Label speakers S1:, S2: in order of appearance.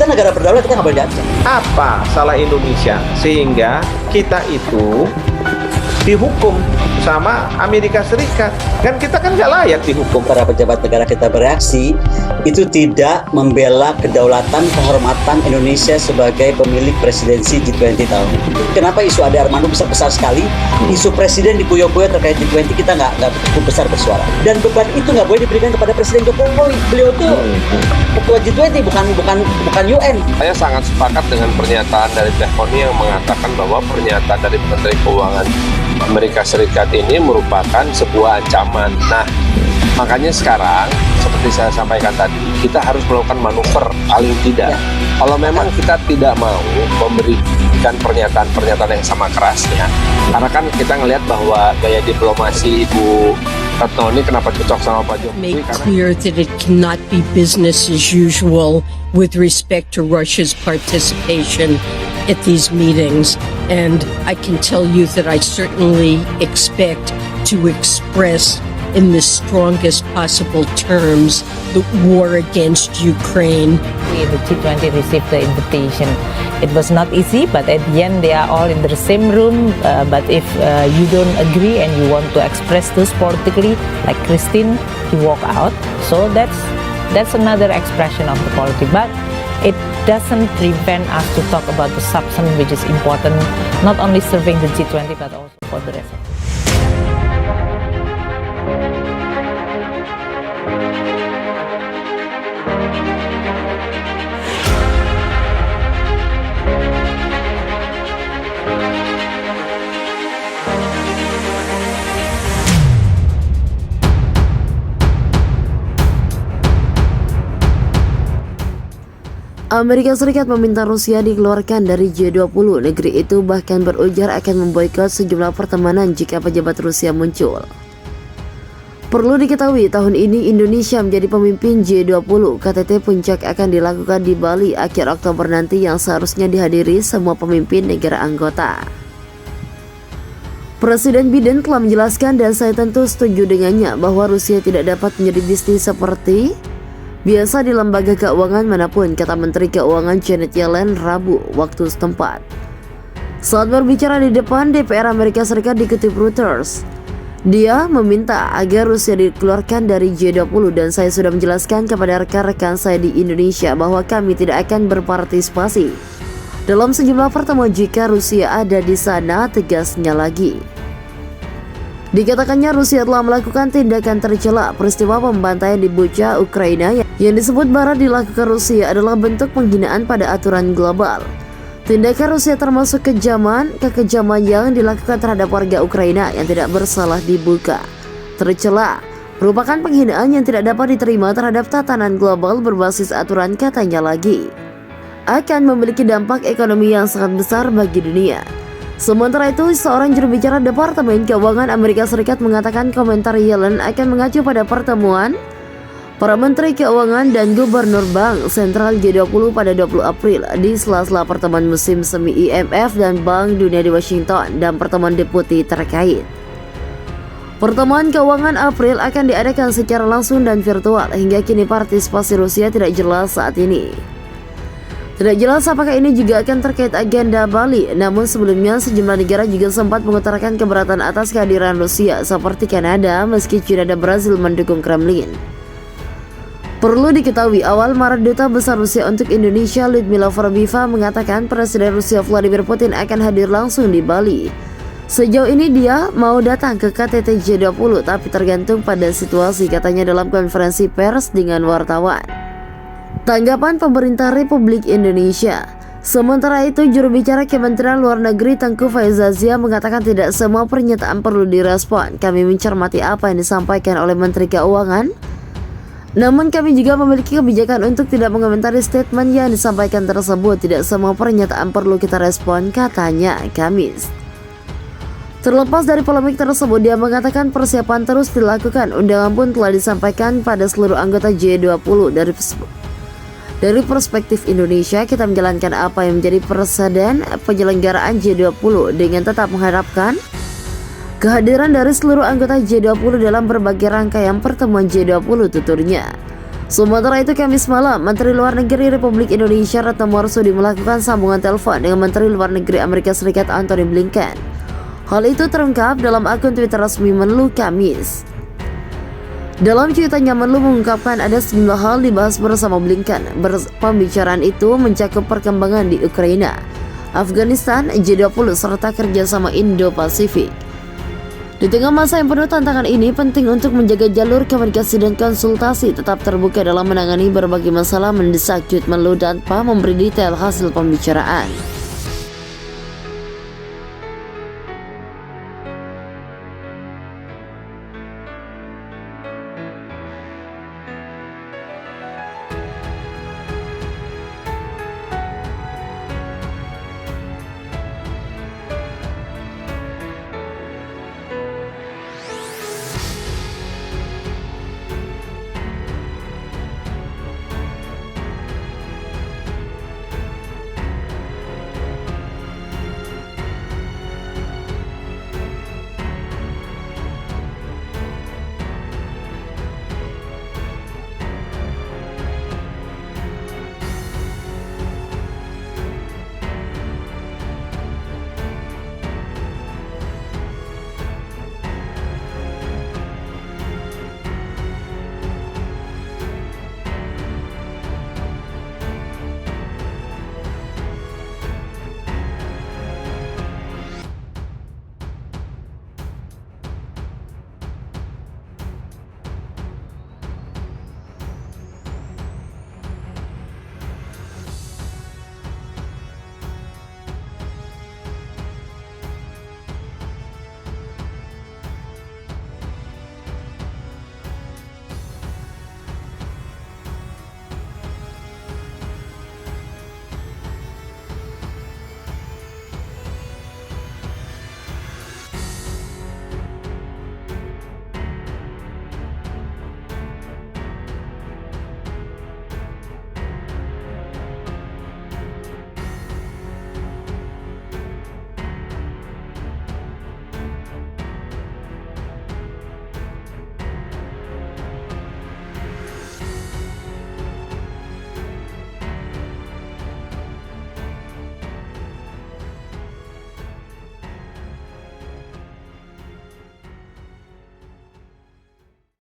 S1: Kita negara berdaulat, kita nggak boleh diancam.
S2: Apa salah Indonesia sehingga kita itu dihukum sama Amerika Serikat? Kan kita kan nggak layak dihukum.
S1: Para pejabat negara kita bereaksi itu tidak membela kedaulatan, kehormatan Indonesia sebagai pemilik presidensi G20 tahun ini. Kenapa isu Ade Armando besar sekali? Isu presiden dikuyo-kuyo terkait G20 kita nggak cukup besar bersuara. Dan beban itu nggak boleh diberikan kepada Presiden Jokowi. Beliau tuh ketua G20 bukan UN.
S3: Saya sangat sepakat dengan pernyataan dari Teh Kony yang mengatakan bahwa pernyataan dari Menteri Keuangan Amerika Serikat ini merupakan sebuah ancaman. Nah, makanya sekarang seperti saya sampaikan tadi, kita harus melakukan manuver paling tidak. Kalau memang kita tidak mau memberikan pernyataan-pernyataan yang sama kerasnya, karena kan kita ngelihat bahwa gaya diplomasi Ibu Retno ini kenapa cocok sama Pak Jokowi?
S4: Make clear that it cannot be business as usual with respect to Russia's participation at these meetings, and I can tell you that I certainly expect to express in the strongest possible terms the war against Ukraine.
S5: The G20 received the invitation. It was not easy, but at the end they are all in the same room. But if you don't agree and you want to express this politically, like Christine, you walk out. So that's another expression of the politics. But it doesn't prevent us to talk about the substance, which is important, not only serving the G20 but also for the rest of the world.
S6: Amerika Serikat meminta Rusia dikeluarkan dari G20. Negeri itu bahkan berujar akan memboikot sejumlah pertemanan jika pejabat Rusia muncul. Perlu diketahui, tahun ini Indonesia menjadi pemimpin G20. KTT Puncak akan dilakukan di Bali akhir Oktober nanti yang seharusnya dihadiri semua pemimpin negara anggota. Presiden Biden telah menjelaskan dan saya tentu setuju dengannya bahwa Rusia tidak dapat menjadi bisnis seperti biasa di lembaga keuangan manapun, kata Menteri Keuangan Janet Yellen Rabu waktu setempat. Saat berbicara di depan DPR Amerika Serikat dikutip Reuters, dia meminta agar Rusia dikeluarkan dari G20 dan saya sudah menjelaskan kepada rekan-rekan saya di Indonesia bahwa kami tidak akan berpartisipasi dalam sejumlah pertemuan jika Rusia ada di sana, tegasnya lagi. Dikatakannya Rusia telah melakukan tindakan tercela. Peristiwa pembantaian di Bucha, Ukraina yang disebut Barat dilakukan Rusia adalah bentuk penghinaan pada aturan global. Tindakan Rusia termasuk kekejaman yang dilakukan terhadap warga Ukraina yang tidak bersalah di Bucha, tercela, merupakan penghinaan yang tidak dapat diterima terhadap tatanan global berbasis aturan, katanya lagi. Akan memiliki dampak ekonomi yang sangat besar bagi dunia. Sementara itu, seorang juru bicara Departemen Keuangan Amerika Serikat mengatakan komentar Yellen akan mengacu pada pertemuan para Menteri Keuangan dan Gubernur Bank Sentral G20 pada 20 April di sela-sela pertemuan musim semi IMF dan Bank Dunia di Washington dan pertemuan deputi terkait. Pertemuan keuangan April akan diadakan secara langsung dan virtual. Hingga kini partisipasi Rusia tidak jelas saat ini. Tidak jelas apakah ini juga akan terkait agenda Bali, namun sebelumnya sejumlah negara juga sempat mengutarakan keberatan atas kehadiran Rusia seperti Kanada, meski China dan Brazil mendukung Kremlin. Perlu diketahui, awal Maret Duta Besar Rusia untuk Indonesia Lyudmila Vorobyiva mengatakan Presiden Rusia Vladimir Putin akan hadir langsung di Bali. Sejauh ini dia mau datang ke KTT G20 tapi tergantung pada situasi, katanya dalam konferensi pers dengan wartawan. Tanggapan pemerintah Republik Indonesia. Sementara itu, juru bicara Kementerian Luar Negeri Tengku Faizazia mengatakan tidak semua pernyataan perlu direspon. Kami mencermati apa yang disampaikan oleh Menteri Keuangan, namun kami juga memiliki kebijakan untuk tidak mengomentari statement yang disampaikan tersebut. Tidak semua pernyataan perlu kita respon, katanya Kamis. Terlepas dari polemik tersebut, dia mengatakan persiapan terus dilakukan. Undangan pun telah disampaikan pada seluruh anggota G20. Dari perspektif Indonesia, kita menjalankan apa yang menjadi presiden penyelenggaraan G20 dengan tetap mengharapkan kehadiran dari seluruh anggota G20 dalam berbagai rangkaian pertemuan G20, tuturnya. Sementara itu Kamis malam, Menteri Luar Negeri Republik Indonesia Retno Marsudi melakukan sambungan telepon dengan Menteri Luar Negeri Amerika Serikat Antony Blinken. Hal itu terungkap dalam akun Twitter resmi Menlu Kamis. Dalam cuitannya, Menlu mengungkapkan ada sejumlah hal dibahas bersama Blinken. Pembicaraan itu mencakup perkembangan di Ukraina, Afghanistan, G20 serta kerjasama Indo-Pasifik. Di tengah masa yang penuh tantangan ini, penting untuk menjaga jalur komunikasi dan konsultasi tetap terbuka dalam menangani berbagai masalah mendesak, Menlu tanpa memberi detail hasil pembicaraan.